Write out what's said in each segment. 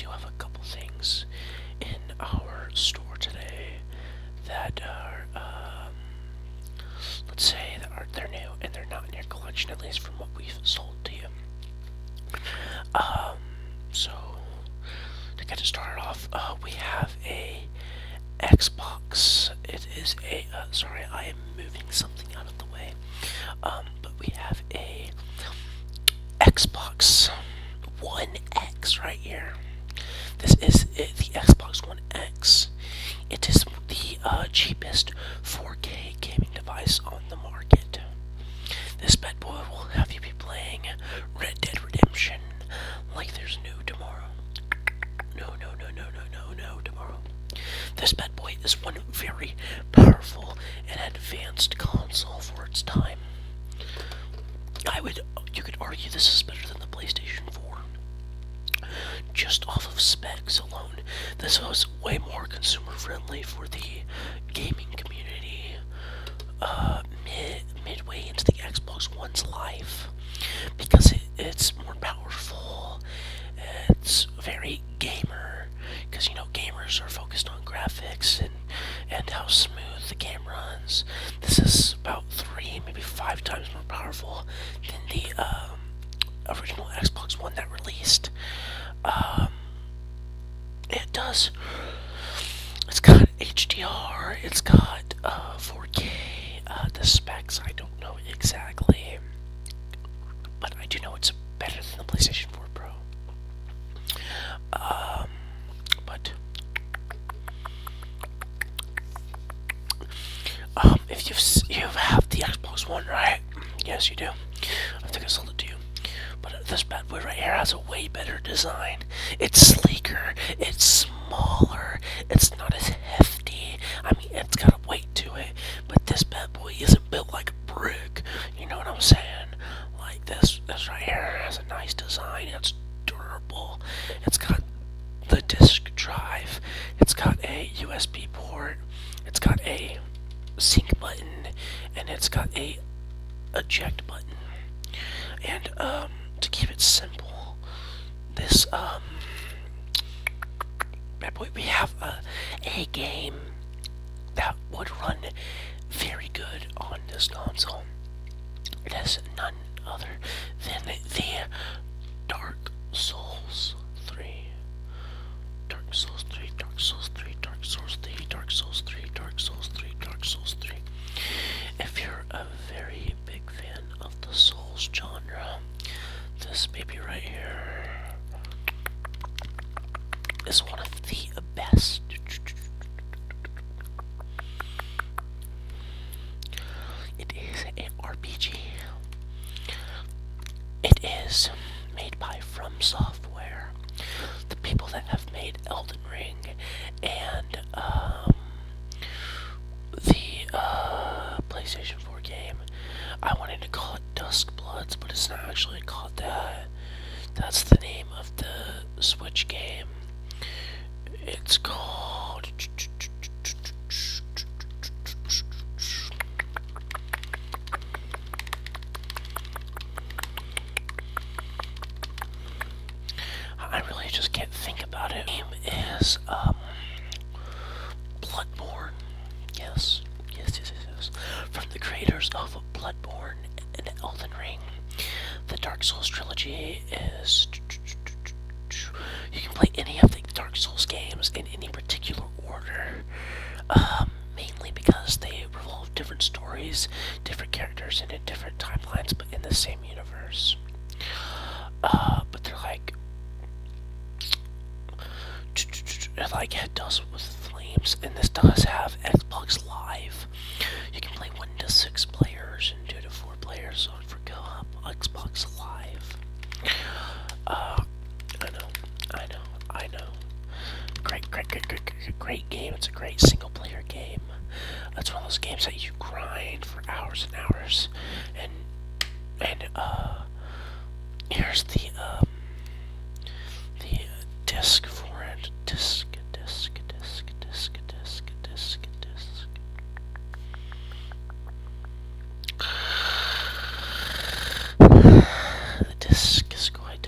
do have a couple things in our store today that are, let's say, they're new and they're not in your collection, at least from what we've sold to you. So to get it started off, we have a Xbox. It is a, sorry, I am moving something out of the way. But we have a Xbox One X right here. This is the Xbox One X. It is the cheapest 4K gaming device on the market. This bad boy will have you be playing Red Dead Redemption like there's no tomorrow. No tomorrow. This bad boy is one very powerful and advanced console for its time. You could argue this is better than the PlayStation 4. Just off of specs alone, this was way more consumer friendly for the gaming community. Midway into the Xbox One's life, because it's more powerful. It's very gamer, because gamers are focused on graphics and how smooth the game runs. This is about 3, maybe 5 times more powerful than the original Xbox One that released. It does. It's got HDR. It's got 4K. The specs I don't know exactly, but I do know it's better than the PlayStation 4 Pro. But if you have the Xbox One, right? Yes, you do. I think I sold it to you. But this bad boy right here has a way better design. It's sleeker. It's smaller. It's not as hefty. I mean, it's got a weight to it. But this bad boy isn't built like a brick. You know what I'm saying? Like this right here has a nice design. It's durable. It's got the disk drive. It's got a USB port. It's got a sync button, and it's got a eject button. And to keep it simple, this bad boy, we have a game that would run very good on this console. It is none other than the Dark Souls 3. Dark Souls 3, Dark Souls 3, Dark Souls 3, Dark Souls 3, Dark Souls 3, Dark Souls 3. If you're a very big fan of the Souls genre, this baby right here is one of the best. It is an RPG. It is made by From Software, the people that have made Elden Ring and the PlayStation 4 game. I wanted to call it Dusk Bloods, but it's not actually called that. That's the name of the Switch game. It's called... I really just can't think about it. The name is Bloodborne. Yes. From the creators of Bloodborne and Elden Ring. The Dark Souls trilogy is... You can play any of the Dark Souls games in any particular order. Mainly because they revolve different stories, different characters, and in different timelines, but in the same universe. But they're like Head Does with Flames, and this does have Xbox Live. You can play 1 to 6 players and 2 to 4 players for co-op Xbox Live. I know. Great game. It's a great single player game. It's one of those games that you grind for hours and hours. And here's the disc for it. Disc. The disc is quite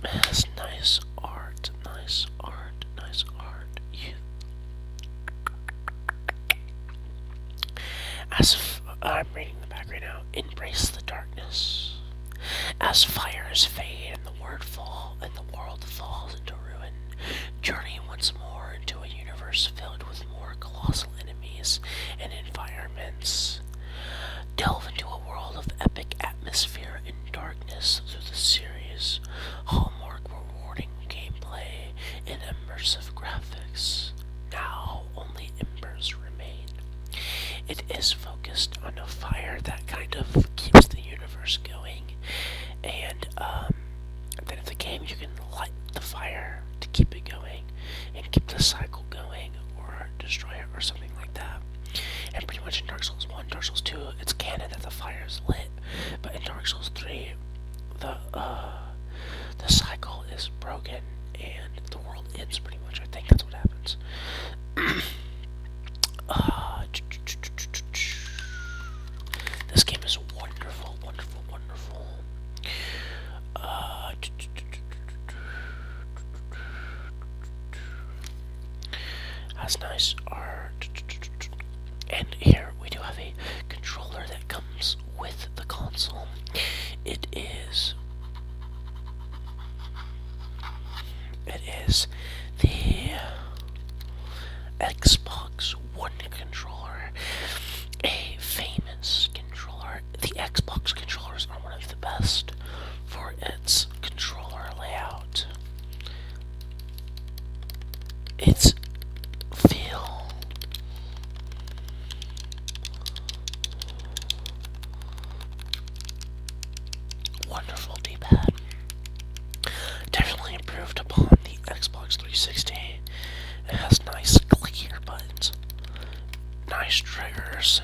has nice art, nice art, nice art. I'm reading the back right now. Embrace the darkness. As fires fade and the world falls into ruin, journey once more into a universe filled with more colossal enemies and environments. Delve into a world of epic atmosphere and darkness through the series. Hallmark rewarding gameplay and immersive graphics. Now only embers remain. It is focused on a fire that kind of keeps the universe going, and at the end of the game you can light the fire to keep it going and keep the cycle going or destroy it or something like that. And pretty much in Dark Souls 1, Dark Souls 2, it's canon that the fire is lit, but in Dark Souls 3, the cycle is broken and the world ends pretty much. I think that's what happens. This game is wonderful, wonderful, wonderful. Has nice art. And here we do have a controller that comes with the console. It is the Xbox One controller, a famous controller. The Xbox controllers are one of the best for its controller layout. It's feel wonderful D-pad. Definitely improved upon the Xbox 360. It has nice clickier buttons, nice triggers.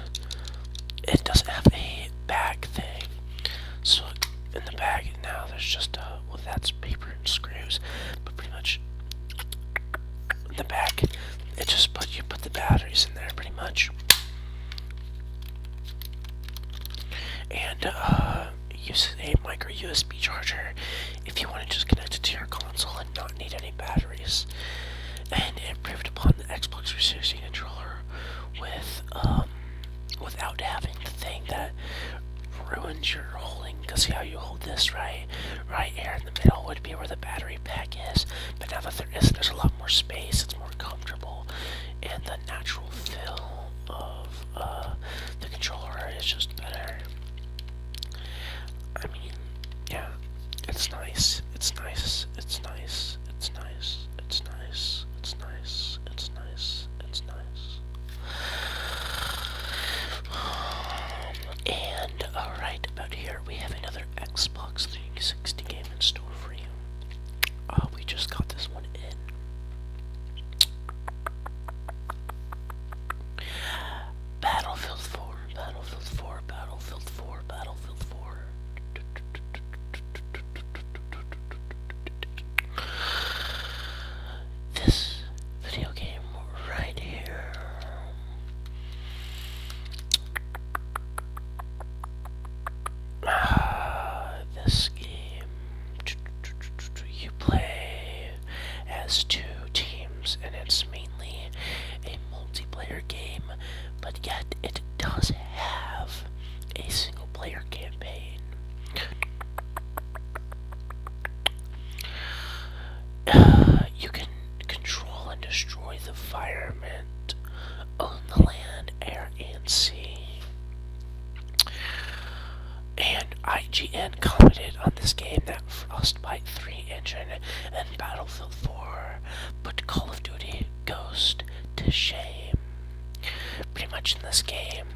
It doesn't have a bag thing, so in the bag now there's just well, that's paper and screws, but pretty much in the bag it just you put the batteries in there pretty much, and uses a micro USB charger if you want to just connect it to your console and not need any batteries. And it improved upon the Xbox 360 controller with without having the thing that ruins your holding. Because see how you hold this right here in the middle would be where the battery pack is, but now that there isn't, there's a lot more space. It's more comfortable, and the natural feel of the controller is just better. I mean, yeah, it's nice. It's nice. It's nice. It's nice. It's nice. It's nice. It's nice. It's nice. And right about here, we have another Xbox 360 game in store for you. We just got this one in. Battlefield 4, Battlefield 4, Battlefield 4, Battlefield 4. This video game right here. This game, you play as two teams, and it's mainly a multiplayer game, but yet it does have a single player campaign. You can control and destroy the environment, own the land, air, and sea. And IGN commented on this game that Frostbite 3 engine and Battlefield 4 put Call of Duty Ghost to shame. Pretty much in this game,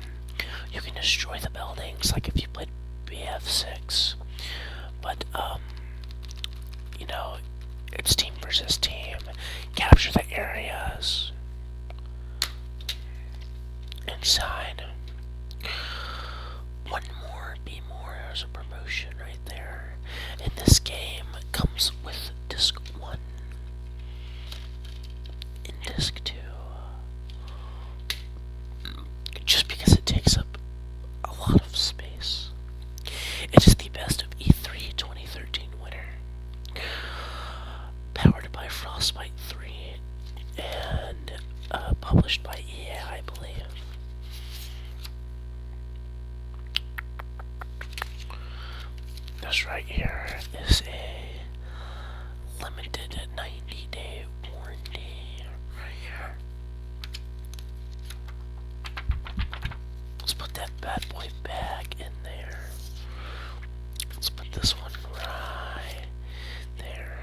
you can destroy the buildings like if you played BF6, but you know, it's team versus team. Capture the areas inside. One more, be more. There's a promotion right there. And this game comes with disc 1 and disc 2. Just because it takes up a lot of space. It is the best of E3 2013 winner. Powered by Frostbite 3 and published by EA, I believe. This right here is a limited 90-day warranty right here. Let's put that bad boy back in there. Let's put this one right there.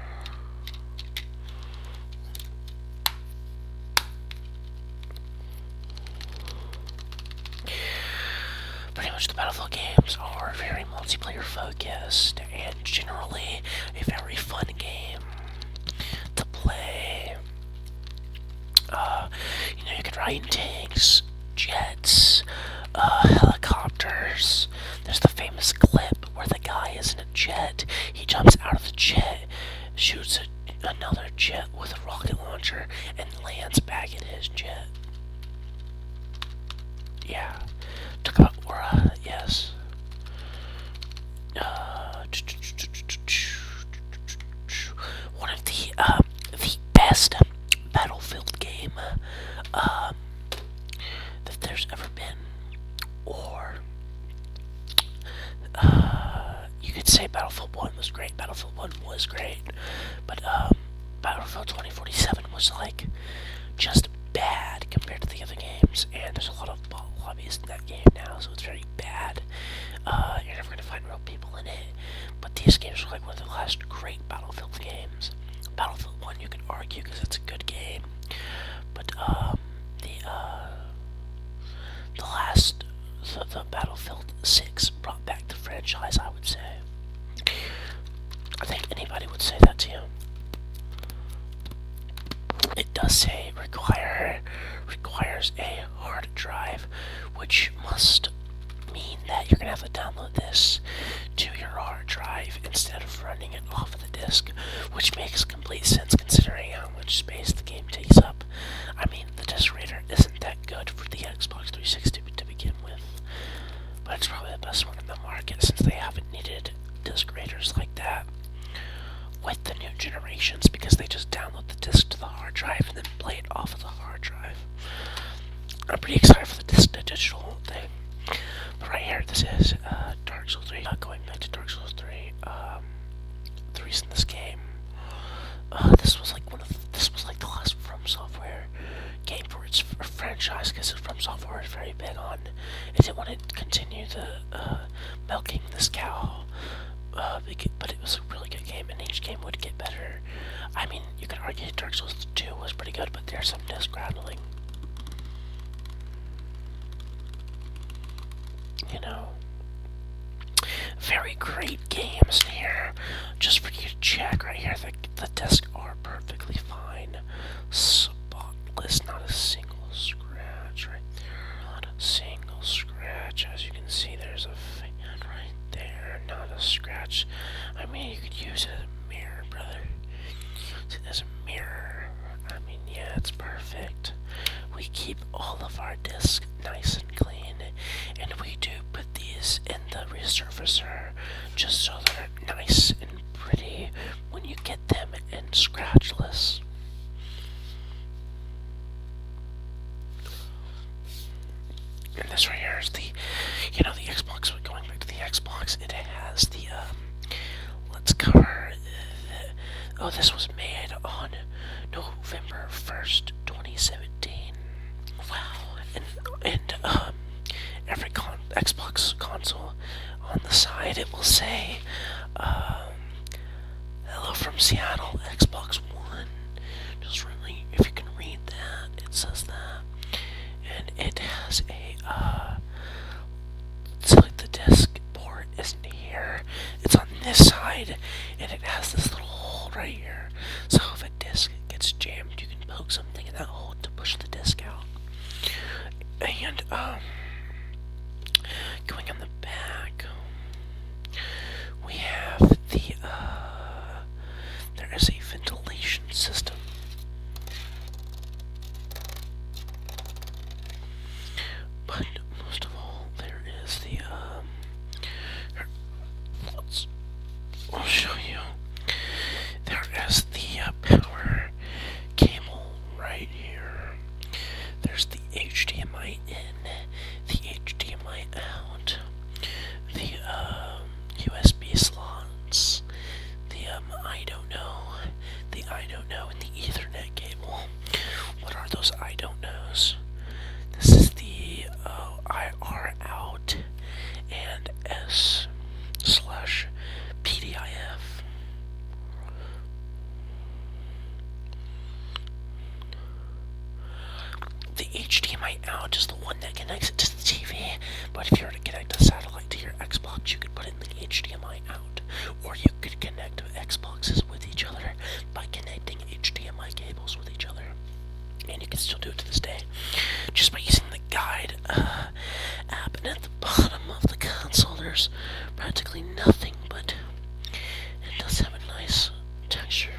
Pretty much the Battlefield games are very multiplayer focused and generally a very fun game to play. You can ride in tanks, jets, helicopters. There's the famous clip where the guy is in a jet. He jumps out of the jet, shoots another jet with a rocket launcher, and lands back in his jet. Yeah. Talk about aura, yes. One of the best Battlefield game that there's ever been, or you could say Battlefield 1 was great. Battlefield 1 was great, but Battlefield 2047 was like just bad compared to the other games, and there's a lot of bot lobbies in that game now, so it's very bad. You're never gonna find real people in it, but these games are like one of the last great Battlefield games. Battlefield 1 you could argue because it's a good game, but the Battlefield 6 brought back the franchise, I would say. I think anybody would say that to you. It does say requires a hard drive, which must mean that you're going to have to download this to your hard drive instead of running it off of the disk, which makes complete sense considering how much space the game takes up. I mean, the disk reader isn't that good for the Xbox 360 to begin with, but it's probably the best one in the market since they haven't needed disk readers like that with the new generations, because they just download the disc to the hard drive and then play it off of the hard drive. I'm pretty excited for the disc to digital thing. But right here, this is Dark Souls 3. Going back to Dark Souls 3, the reason this game, this was like the last From Software game for its franchise, because From Software is very big on, it didn't want to continue the milking this cow. But it was a really good game, and each game would get better. I mean, you could argue Dark Souls 2 was pretty good, but there's some disc rattling. You know, very great games here. Just for you to check right here, the discs are perfectly fine, spotless, not a single scratch right there, not a single scratch. As you can see, there's a fan right there, not a scratch. I mean, you could use it as a mirror, brother. Use it as a mirror. I mean, yeah, it's perfect. We keep all of our discs nice and clean, and we do put these in the resurfacer just so they're nice and pretty when you get them and scratchless. And this right here is the Xbox. Going back to the Xbox, it has the, let's cover, oh, this was made on November 1st, 2017. Wow. And every Xbox console on the side, it will say, hello from Seattle, Xbox One. Just really, if you can read that, it says that. And it has a, it's like the disc port isn't here, it's on this side, and it has this little hole right here. So if a disc gets jammed, you can poke something in that hole to push the disc out. And, going on the back, we have the, there is a ventilation system. But most of all, there is the, I'll show you. There is the, power the HDMI out is the one that connects it to the TV, but if you were to connect a satellite to your Xbox, you could put in the HDMI out, or you could connect Xboxes with each other by connecting HDMI cables with each other. And you can still do it to this day, just by using the guide app. And at the bottom of the console, there's practically nothing, but it does have a nice texture.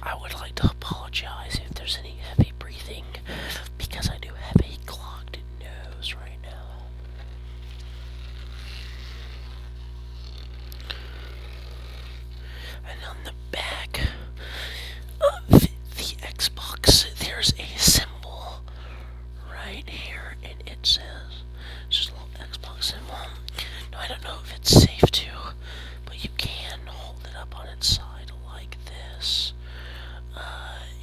I would like to apologize if there's any heavy breathing, because I do have a clogged nose right now. And on the back of the Xbox, there's a symbol right here, and it says, it's just a little Xbox symbol. Now, I don't know if it's safe to, but you can hold it up on its side like this.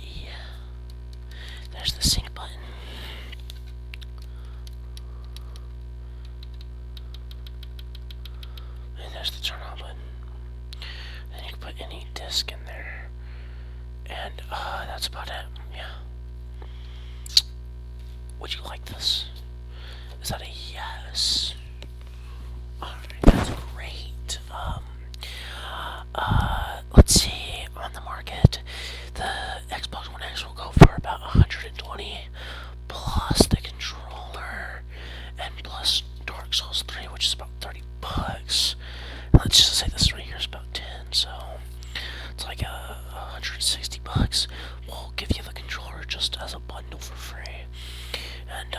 Yeah. There's the sync button. And there's the turn on button. Then you can put any disc in there. And that's about it. Yeah. Would you like this? Is that a yes? Alright, that's great. Let's see, on the market, the Xbox One X will go for about 120 plus the controller and plus Dark Souls 3, which is about 30 bucks. Let's just say this right here is about 10, so it's like 160 bucks. We'll give you the controller just as a bundle for free. And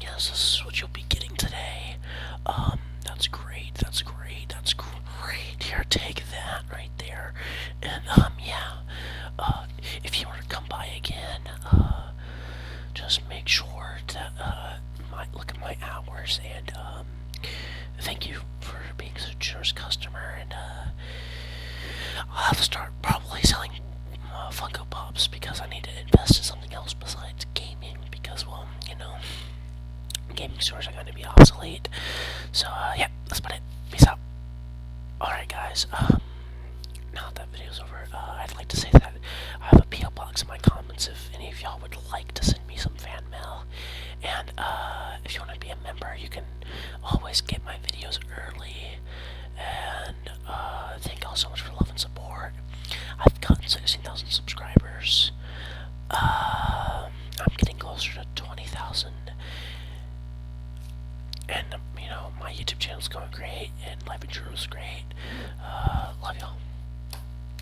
yes, this is what you'll be getting today. That's great, that's great, that's great. Here, take that right there. And yeah, if you were to come by again, just make sure to look at my hours, and thank you for being such a generous customer. And I'll have to start probably selling Funko Pops, because I need to invest in something else besides gaming, because, well, you know, gaming stores are going to be obsolete. So yeah, that's about it. Peace out. Alright guys, now that video's over, I'd like to say that I have a P.O. box in my comments if any of y'all would like to send me some fan mail. And if you want to be a member, you can always get my videos early. And thank y'all so much for love and support. I've gotten 16,000 subscribers. I'm getting closer to 20,000. And, you know, my YouTube channel's going great, and Life in True is great. Love y'all.